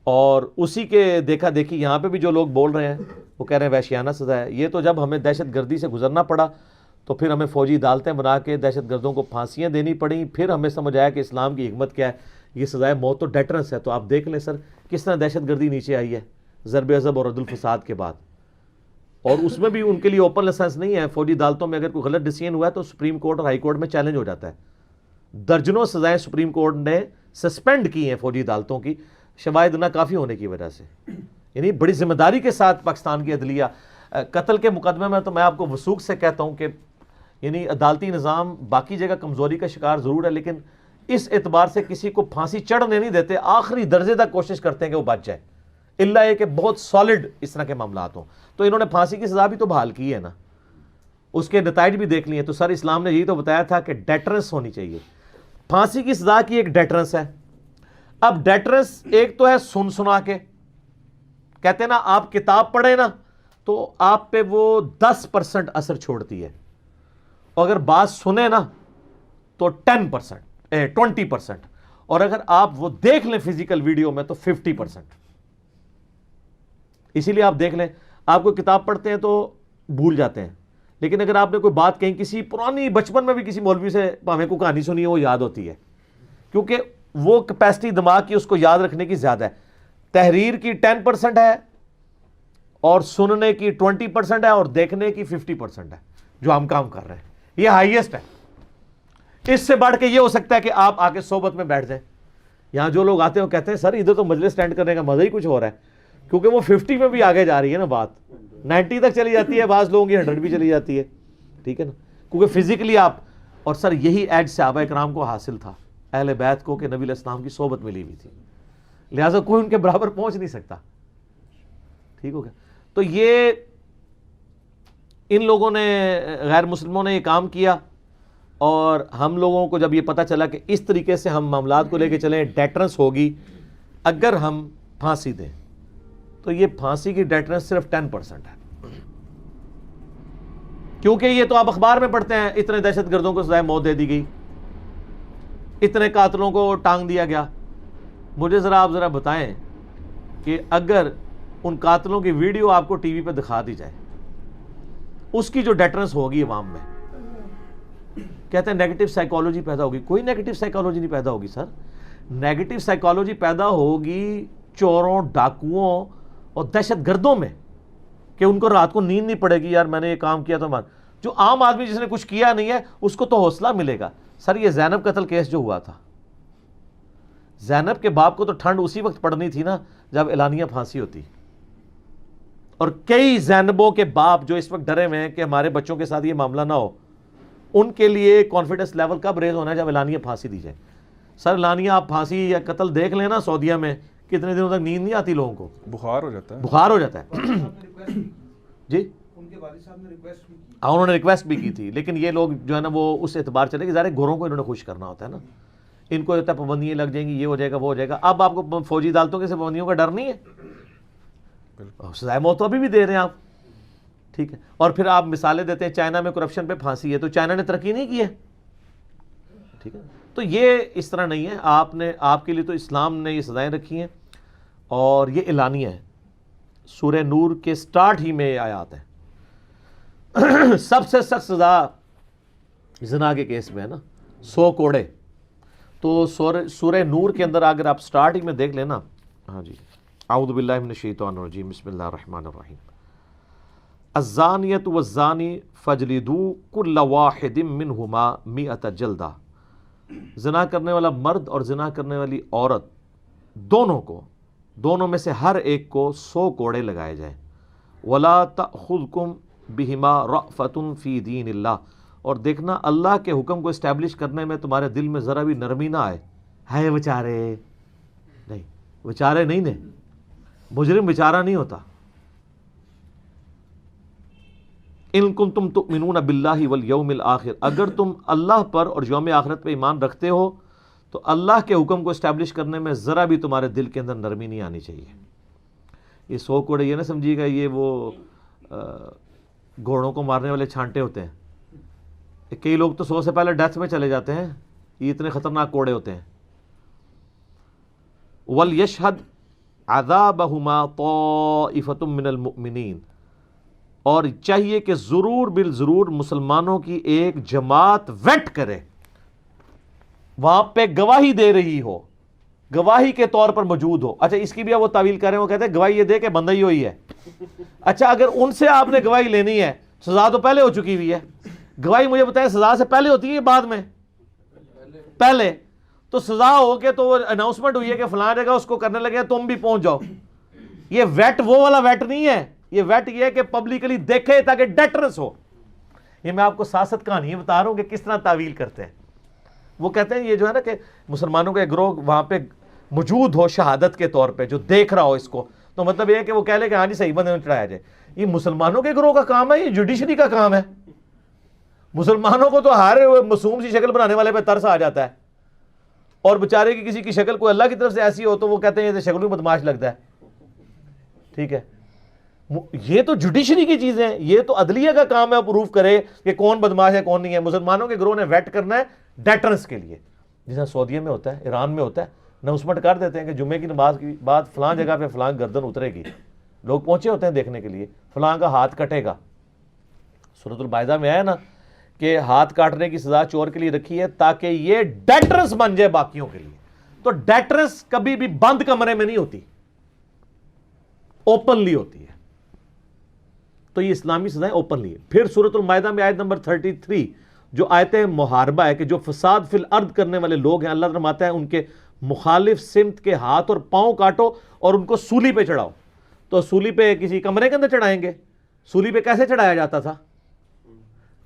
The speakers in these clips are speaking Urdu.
اور اسی کے دیکھا دیکھی یہاں پہ بھی جو لوگ بول رہے ہیں وہ کہہ رہے ہیں وحشیانہ سزا ہے. یہ تو جب ہمیں دہشت گردی سے گزرنا پڑا تو پھر ہمیں فوجی عدالتیں بنا کے دہشت گردوں کو پھانسیاں دینی پڑیں, پھر ہمیں سمجھ آیا کہ اسلام کی حکمت کیا ہے. یہ سزائے موت تو ڈیٹرنس ہے. تو آپ دیکھ لیں سر کس طرح دہشت گردی نیچے آئی ہے ضرب عضب اور عدل الفساد کے بعد, اور اس میں بھی ان کے لیے اوپن لائسنس نہیں ہے. فوجی عدالتوں میں اگر کوئی غلط ڈیسیژن ہوا ہے تو سپریم کورٹ اور ہائی کورٹ میں چیلنج ہو جاتا ہے. درجنوں سزائیں سپریم کورٹ نے سسپینڈ کی ہیں فوجی عدالتوں کی, شواہد ناکافی ہونے کی وجہ سے. یعنی بڑی ذمہ داری کے ساتھ پاکستان کی عدلیہ قتل کے مقدمے میں تو میں آپ کو وثوق سے کہتا ہوں کہ یعنی عدالتی نظام باقی جگہ کمزوری کا شکار ضرور ہے, لیکن اس اعتبار سے کسی کو پھانسی چڑھنے نہیں دیتے, آخری درجے تک کوشش کرتے ہیں کہ وہ بچ جائے, اللہ یہ کہ بہت سالڈ اس طرح کے معاملات ہوں. تو انہوں نے پھانسی کی سزا بھی تو بحال کی ہے نا, اس کے نتائج بھی دیکھ لیے. تو سر اسلام نے یہی تو بتایا تھا کہ ڈیٹرنس ہونی چاہیے. پھانسی کی سزا کی ایک ڈیٹرنس ہے. اب ڈیٹرنس ایک تو ہے سن سنا کے, کہتے ہیں نا آپ کتاب پڑھیں نا تو آپ پہ وہ 10% اثر چھوڑتی ہے, اور اگر بات سنیں نا تو 20%, اور اگر آپ وہ دیکھ لیں فزیکل ویڈیو میں تو 50%. اسی لیے آپ دیکھ لیں, آپ کو کتاب پڑھتے ہیں تو بھول جاتے ہیں, لیکن اگر آپ نے کوئی بات کہیں کسی پرانی بچپن میں بھی کسی مولوی سے ہمیں کو کہانی سنی ہے وہ یاد ہوتی ہے, کیونکہ وہ کیپیسٹی دماغ کی اس کو یاد رکھنے کی زیادہ ہے. تحریر کی 10% ہے اور سننے کی 20% ہے اور دیکھنے کی 50% ہے جو ہم کام کر رہے ہیں. یہ ہائیسٹ ہے. اس سے بڑھ کے یہ ہو سکتا ہے کہ آپ آ کے صحبت میں بیٹھ جائیں. یہاں جو لوگ آتے ہیں وہ کہتے ہیں سر ادھر تو مجلس اسٹینڈ کرنے کا مزہ ہی کچھ ہو رہا ہے, کیونکہ وہ 50 میں بھی آگے جا رہی ہے نا, بات 90 تک چلی جاتی ہے, بعض لوگوں کی 100 بھی چلی جاتی ہے. ٹھیک ہے نا, کیونکہ فزیکلی آپ, اور سر یہی ایج صحابہ اکرام کو حاصل تھا اہل بیت کو کہ نبی علیہ السلام کی صحبت ملی ہوئی تھی, لہٰذا کوئی ان کے برابر پہنچ نہیں سکتا. ٹھیک ہو گیا. تو یہ ان لوگوں نے, غیر مسلموں نے یہ کام کیا, اور ہم لوگوں کو جب یہ پتہ چلا کہ اس طریقے سے ہم معاملات کو لے کے چلیں, ڈیٹرنس ہوگی اگر ہم پھانسی دیں, تو یہ پھانسی کی ڈیٹرنس صرف 10% ہے. کیونکہ یہ تو آپ اخبار میں پڑھتے ہیں اتنے دہشت گردوں کو سزائے موت دے دی گئی, اتنے قاتلوں کو ٹانگ دیا گیا. مجھے آپ ذرا بتائیں کہ اگر ان قاتلوں کی ویڈیو آپ کو ٹی وی پہ دکھا دی جائے, اس کی جو ڈیٹرنس ہوگی عوام میں, کہتے ہیں نیگیٹو سائیکالوجی پیدا ہوگی. کوئی نیگیٹو سائیکالوجی نہیں پیدا ہوگی سر. نیگیٹو سائیکالوجی پیدا ہوگی چوروں, ڈاکوؤں اور دہشت گردوں میں, کہ ان کو رات کو نیند نہیں پڑے گی یار میں نے یہ کام کیا تو جو عام آدمی جس نے کچھ کیا نہیں ہے اس کو تو حوصلہ ملے گا. سر یہ زینب قتل کیس جو ہوا تھا, زینب کے باپ کو تو ٹھنڈ اسی وقت پڑنی تھی نا جب اعلانیہ پھانسی ہوتی, اور کئی زینبوں کے باپ جو اس وقت ڈرے ہوئے ہیں کہ ہمارے بچوں کے ساتھ یہ معاملہ نہ ہو, ان کے لیے کانفیڈنس لیول کب ریز ہونا ہے جب اعلانیہ پھانسی دی جائے. سر اعلانیہ آپ پھانسی یا قتل دیکھ لیں نا سعودیہ میں, کتنے دنوں تک نیند نہیں آتی لوگوں کو, بخار ہو جاتا ہے, بخار ہو جاتا ہے. جی انہوں نے ریکویسٹ بھی کی تھی, لیکن یہ لوگ جو ہے نا وہ اس اعتبار چلے کہ ظاہر گھروں کو انہوں نے خوش کرنا ہوتا ہے نا, ان کو ہوتا ہے پابندیاں لگ جائیں گی, یہ ہو جائے گا وہ ہو جائے گا. اب آپ کو فوجی عدالتوں کے سے پابندیوں کا ڈر نہیں ہے, سزائے موت تو ابھی بھی دے رہے ہیں آپ. ٹھیک ہے, اور پھر آپ مثالیں دیتے ہیں چائنا میں کرپشن پہ پھانسی ہے, تو چائنا نے ترقی نہیں کی ہے. ٹھیک ہے, تو یہ اس طرح نہیں ہے. آپ کے لیے تو اسلام نے یہ سزائیں رکھی ہیں, اور یہ اعلانیہ ہے. سورہ نور کے سٹارٹ ہی میں یہ آیات ہیں. سب سے سخت سزا زنا کے کیس میں ہے نا 100 کوڑے. تو سورہ نور کے اندر اگر آپ سٹارٹ ہی میں دیکھ لینا, ہاں جی, اعوذ باللہ من الشیطان الرجیم, بسم اللہ الرحمن الرحیم. الزانیۃ والزانی فاجلدوا کل واحد منہما 100 جلدہ. زنا کرنے والا مرد اور زنا کرنے والی عورت دونوں میں سے ہر ایک کو 100 کوڑے لگائے جائیں. ولا تأخذکم بہما رأفۃ فی دین اللہ, اور دیکھنا اللہ کے حکم کو اسٹیبلش کرنے میں تمہارے دل میں ذرا بھی نرمی نہ آئے. ہے بیچارے نہیں, بیچارے نہیں نے, مجرم بیچارہ نہیں ہوتا. ان کنتم تؤمنون باللہ والیوم الآخر, اگر تم اللہ پر اور یوم آخرت پہ ایمان رکھتے ہو تو اللہ کے حکم کو اسٹیبلش کرنے میں ذرا بھی تمہارے دل کے اندر نرمی نہیں آنی چاہیے. یہ 100 کوڑے یہ نہ سمجھیے گا یہ وہ گھوڑوں کو مارنے والے چھانٹے ہوتے ہیں. کئی لوگ تو 100 سے پہلے ڈیتھ میں چلے جاتے ہیں, یہ اتنے خطرناک کوڑے ہوتے ہیں. وَلْيَشْهَدْ عذابہما طائفۃ من المؤمنین، اور چاہیے کہ ضرور بالضرور مسلمانوں کی ایک جماعت ویٹ کرے، وہاں پہ گواہی دے رہی ہو، گواہی کے طور پر موجود ہو۔ اچھا اس کی بھی وہ تعویل کر رہے ہیں، وہ کہتے ہیں گواہی یہ دے کہ بندہ ہی ہوئی ہے۔ اچھا اگر ان سے آپ نے گواہی لینی ہے، سزا تو پہلے ہو چکی ہوئی ہے، گواہی مجھے بتائیں سزا سے پہلے ہوتی ہے یا بعد میں؟ پہلے۔ تو سزا ہو کے تو وہ اناؤنسمنٹ ہوئی ہے کہ فلاں جگہ اس کو کرنے لگے، تم بھی پہنچ جاؤ۔ یہ ویٹ وہ والا ویٹ نہیں ہے، یہ ویٹ یہ ہے کہ پبلکلی دیکھے تاکہ ڈیٹرنس ہو۔ یہ میں آپ کو سیاست کہانی بتا رہا ہوں کہ کس طرح تعویل کرتے ہیں۔ وہ کہتے ہیں یہ جو ہے نا کہ مسلمانوں کا گروہ وہاں پہ موجود ہو شہادت کے طور پہ، جو دیکھ رہا ہو اس کو، تو مطلب یہ ہے کہ وہ کہہ لے کہ ہاں جی صحیح بندے میں چڑھایا جائے۔ یہ مسلمانوں کے گروہ کا کام ہے، یہ جوڈیشری کا کام ہے۔ مسلمانوں کو تو ہر معصوم سی شکل بنانے والے پہ ترس آ جاتا ہے، اور بیچارے کی کسی کی شکل کوئی اللہ کی طرف سے ایسی ہو تو وہ کہتے ہیں یہ شکل بھی بدماش لگتا ہے۔ ٹھیک ہے، یہ تو جوڈیشری کی چیزیں ہیں، یہ تو عدلیہ کا کام ہے پروف کرے کہ کون بدماش ہے کون نہیں ہے۔ مسلمانوں کے گروہ نے ویٹ کرنا ہے ڈیٹرنس کے لیے، جیسا سعودیہ میں ہوتا ہے، ایران میں ہوتا ہے، اناؤنسمنٹ کر دیتے ہیں کہ جمعے کی نماز کے بعد فلاں جگہ پہ فلاں گردن اترے گی، لوگ پہنچے ہوتے ہیں دیکھنے کے لیے، فلاں کا ہاتھ کٹے گا۔ سورۃ المائدہ میں آیا نا کہ ہاتھ کاٹنے کی سزا چور کے لیے رکھی ہے تاکہ یہ ڈیٹرنس بن جائے باقیوں کے لیے۔ تو ڈیٹرنس کبھی بھی بند کمرے میں نہیں ہوتی، اوپنلی ہوتی ہے۔ تو یہ اسلامی سزائیں اوپنلی ہے۔ پھر سورۃ المائدہ میں آیت نمبر 33 جو آیت محاربہ ہے کہ جو فساد فی الارض کرنے والے لوگ ہیں، اللہ فرماتا ہے ان کے مخالف سمت کے ہاتھ اور پاؤں کاٹو اور ان کو سولی پہ چڑھاؤ۔ تو سولی پہ کسی کمرے کے اندر چڑھائیں گے؟ سولی پہ کیسے چڑھایا جاتا تھا؟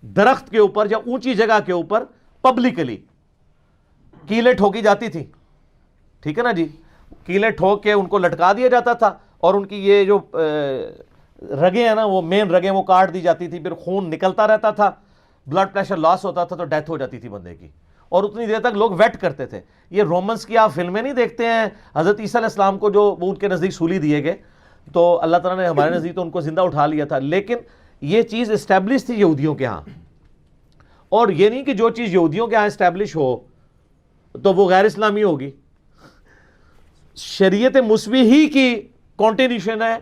درخت کے اوپر یا اونچی جگہ کے اوپر پبلکلی کیلیں ٹھوکی جاتی تھی، ٹھیک ہے نا جی، کیلیں ٹھوک کے ان کو لٹکا دیا جاتا تھا، اور ان کی یہ جو رگیں ہیں نا، وہ مین رگیں وہ کاٹ دی جاتی تھی، پھر خون نکلتا رہتا تھا، بلڈ پریشر لاس ہوتا تھا تو ڈیتھ ہو جاتی تھی بندے کی، اور اتنی دیر تک لوگ ویٹ کرتے تھے۔ یہ رومنس کی آپ فلمیں نہیں دیکھتے ہیں، حضرت عیسیٰ علیہ السلام کو جو ان کے نزدیک سولی دیے گئے تو اللہ تعالیٰ نے ہمارے نزدیک تو ان کو زندہ اٹھا لیا تھا، لیکن یہ چیز اسٹیبلش تھی یہودیوں کے ہاں، اور یہ نہیں کہ جو چیز یہودیوں کے ہاں اسٹیبلش ہو تو وہ غیر اسلامی ہوگی۔ شریعت موسوی ہی کی کانٹینیوشن ہے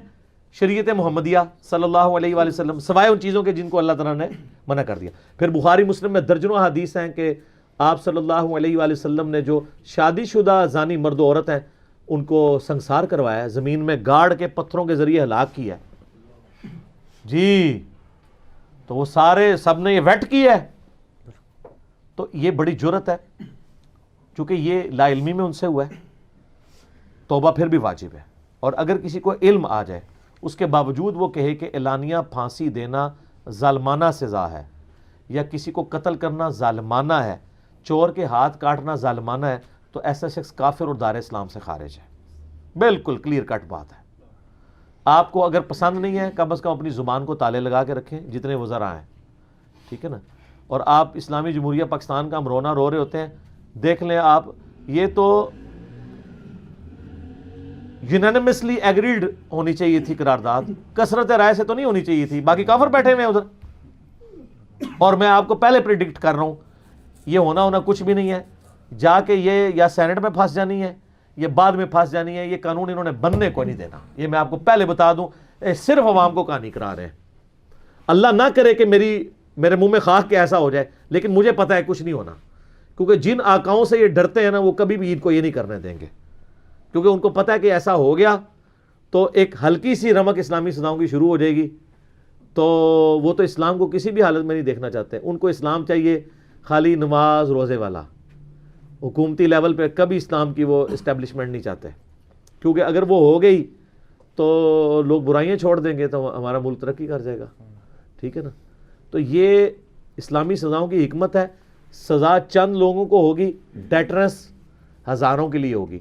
شریعت محمدیہ صلی اللہ علیہ وآلہ وسلم، سوائے ان چیزوں کے جن کو اللہ تعالیٰ نے منع کر دیا۔ پھر بخاری مسلم میں درجنوں حدیث ہیں کہ آپ صلی اللہ علیہ وآلہ وسلم نے جو شادی شدہ زانی مرد و عورت ہیں ان کو سنسار کروایا، زمین میں گاڑ کے پتھروں کے ذریعے ہلاک کیا جی، تو وہ سارے سب نے یہ ویٹ کیا ہے۔ تو یہ بڑی جرت ہے، چونکہ یہ لا علمی میں ان سے ہوا ہے، توبہ پھر بھی واجب ہے۔ اور اگر کسی کو علم آ جائے اس کے باوجود وہ کہے کہ اعلانیہ پھانسی دینا ظالمانہ سزا ہے، یا کسی کو قتل کرنا ظالمانہ ہے، چور کے ہاتھ کاٹنا ظالمانہ ہے، تو ایسا شخص کافر اور دار اسلام سے خارج ہے۔ بالکل کلیئر کٹ بات ہے۔ آپ کو اگر پسند نہیں ہے کم از کم اپنی زبان کو تالے لگا کے رکھیں جتنے وزراء ہیں، ٹھیک ہے نا۔ اور آپ اسلامی جمہوریہ پاکستان کا ہم رونا رو رہے ہوتے ہیں، دیکھ لیں آپ، یہ تو یونینمسلی ایگریڈ ہونی چاہیے تھی قرارداد، کثرت رائے سے تو نہیں ہونی چاہیے تھی، باقی کافر بیٹھے ہوئے ہیں ادھر۔ اور میں آپ کو پہلے پریڈکٹ کر رہا ہوں یہ ہونا کچھ بھی نہیں ہے، جا کے یہ یا سینٹ میں پھنس جانی ہے یا بعد میں پھنس جانی ہے، یہ قانون انہوں نے بننے کو نہیں دینا، یہ میں آپ کو پہلے بتا دوں، صرف عوام کو کہانی کرا رہے ہیں۔ اللہ نہ کرے کہ میرے منہ میں خاک کے ایسا ہو جائے، لیکن مجھے پتہ ہے کچھ نہیں ہونا، کیونکہ جن آقاؤں سے یہ ڈرتے ہیں نا وہ کبھی بھی عید کو یہ نہیں کرنے دیں گے، کیونکہ ان کو پتہ ہے کہ ایسا ہو گیا تو ایک ہلکی سی رمق اسلامی سزاؤں کی شروع ہو جائے گی، تو وہ تو اسلام کو کسی بھی حالت میں نہیں دیکھنا چاہتے۔ ان کو اسلام چاہیے خالی نماز روزے والا، حکومتی لیول پہ کبھی اسلام کی وہ اسٹیبلشمنٹ نہیں چاہتے، کیونکہ اگر وہ ہو گئی تو لوگ برائیاں چھوڑ دیں گے تو ہمارا ملک ترقی کر جائے گا، ٹھیک ہے نا۔ تو یہ اسلامی سزاؤں کی حکمت ہے، سزا چند لوگوں کو ہوگی، ڈیٹرنس ہزاروں کے لیے ہوگی۔